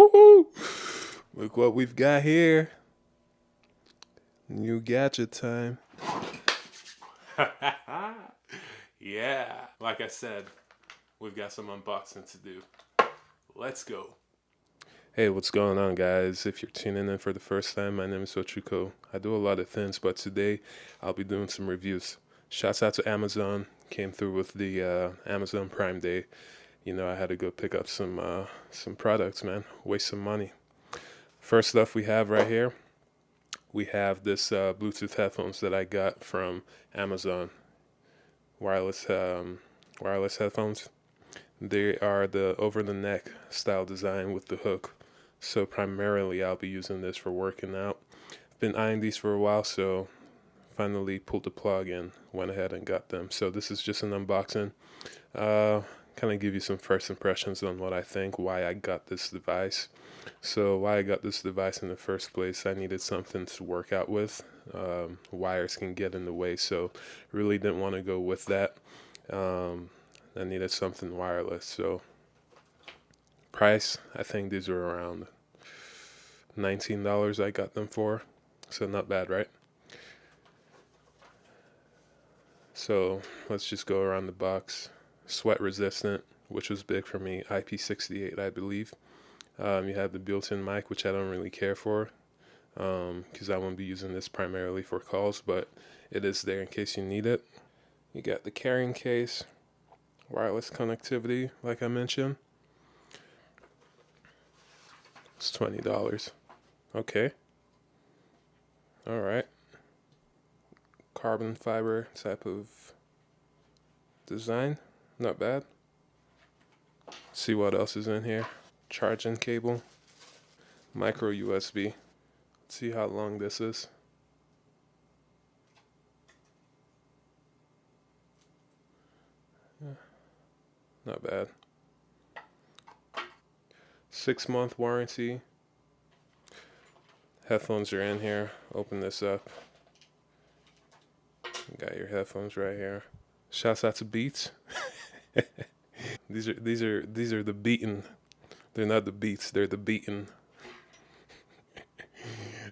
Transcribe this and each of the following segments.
Woo! Look what we've got here. New gadget time. Yeah, like I said, we've got some unboxing to do. Let's go. Hey, what's going on, guys? If you're tuning in for the first time, my name is Ochuko. I do a lot of things, but today I'll be doing some reviews. Shouts out to Amazon. Came through with the Amazon Prime Day. You know, I had to go pick up some products, man. Waste some money. First stuff we have right here, we have this Bluetooth headphones that I got from Amazon. Wireless headphones. They are the over-the-neck style design with the hook. So primarily I'll be using this for working out. Been eyeing these for a while, so finally pulled the plug and went ahead and got them. So this is just an unboxing. Kind of give you some first impressions on what I think, why I got this device. So why I got this device in the first place, I needed something to work out with. Wires can get in the way, so really didn't want to go with that. I needed something wireless. So price, I think these were around $19 I got them for. So not bad, right? So let's just go around the box. Sweat resistant, which was big for me. IP68, I believe. You have the built-in mic, which I don't really care for, because I won't be using this primarily for calls, but it is there in case you need it. You got the carrying case, wireless connectivity, like I mentioned. It's $20. Okay. All right. Carbon fiber type of design. Not bad. See what else is in here. Charging cable. Micro USB. Let's see how long this is. Not bad. 6-month warranty. Headphones are in here. Open this up. You got your headphones right here. Shouts out to Beats. These are the Beaten. They're not the Beats. They're the Beaten.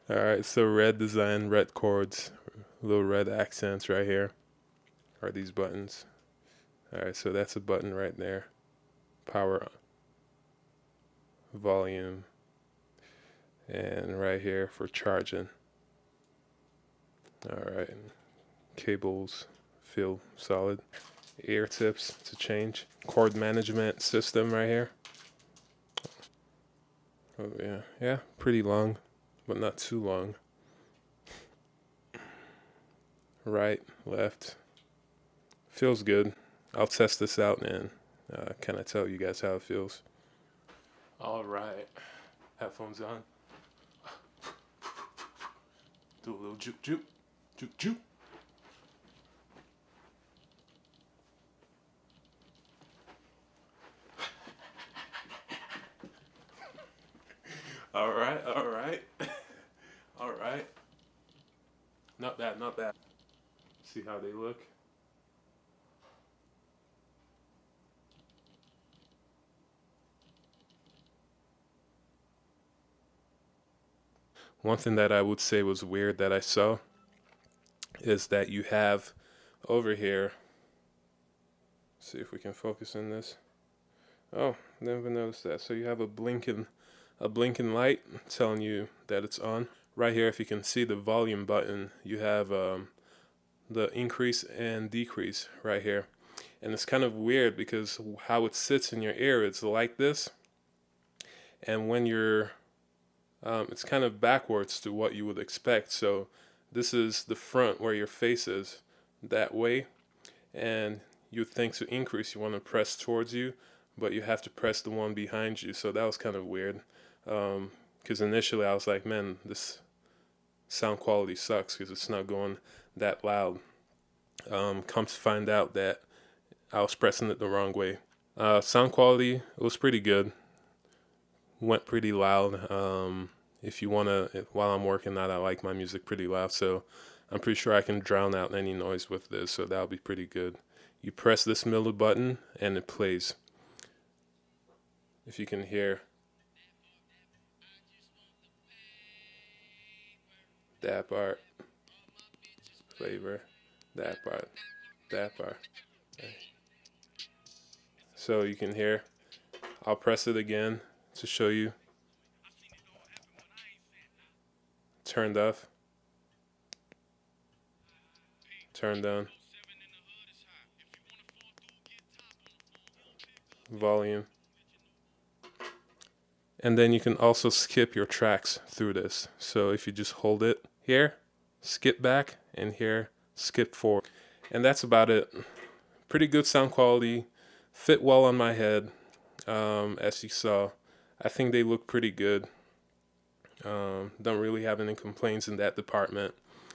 All right. So red design, red chords, little red accents right here. Are these buttons? All right. So that's a button right there. Power, volume, and right here for charging. All right. Cables feel solid. Ear tips to change. Cord management system right here. Oh yeah, pretty long, but not too long. Right, left. Feels good. I'll test this out and kind of tell you guys how it feels. All right, headphones on. Do a little juke juke, juke juke. All right, all right, all right. Not bad, not bad. See how they look. One thing that I would say was weird that I saw is that you have over here. See if we can focus on this. Oh, never noticed that. So you have a blinking light telling you that it's on. Right here, if you can see the volume button, you have the increase and decrease right here. And it's kind of weird because how it sits in your ear, it's like this. And when you're, it's kind of backwards to what you would expect. So this is the front where your face is that way. And you think to increase, you want to press towards you, but you have to press the one behind you. So that was kind of weird. Because initially I was like, man, this sound quality sucks because it's not going that loud. Come to find out that I was pressing it the wrong way. Sound quality, it was pretty good. Went pretty loud. If you want to, while I'm working out, I like my music pretty loud, so I'm pretty sure I can drown out any noise with this, so that'll be pretty good. You press this middle button and it plays. If you can hear. that part, flavor, that part, that part. So you can hear. I'll press it again to show you. Turned off, turned on, volume. And then you can also skip your tracks through this. So if you just hold it here, skip back, and here, skip forward. And that's about it. Pretty good sound quality, fit well on my head, as you saw. I think they look pretty good. Don't really have any complaints in that department.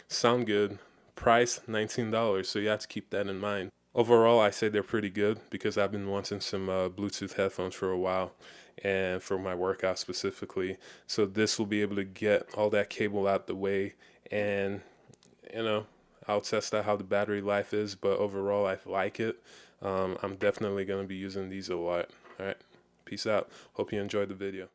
Sound good. Price $19, so you have to keep that in mind. Overall, I say they're pretty good because I've been wanting some Bluetooth headphones for a while, and for my workout specifically. So this will be able to get all that cable out the way, and I'll test out how the battery life is, but overall I like it. I'm definitely going to be using these a lot. All right, peace out. Hope you enjoyed the video.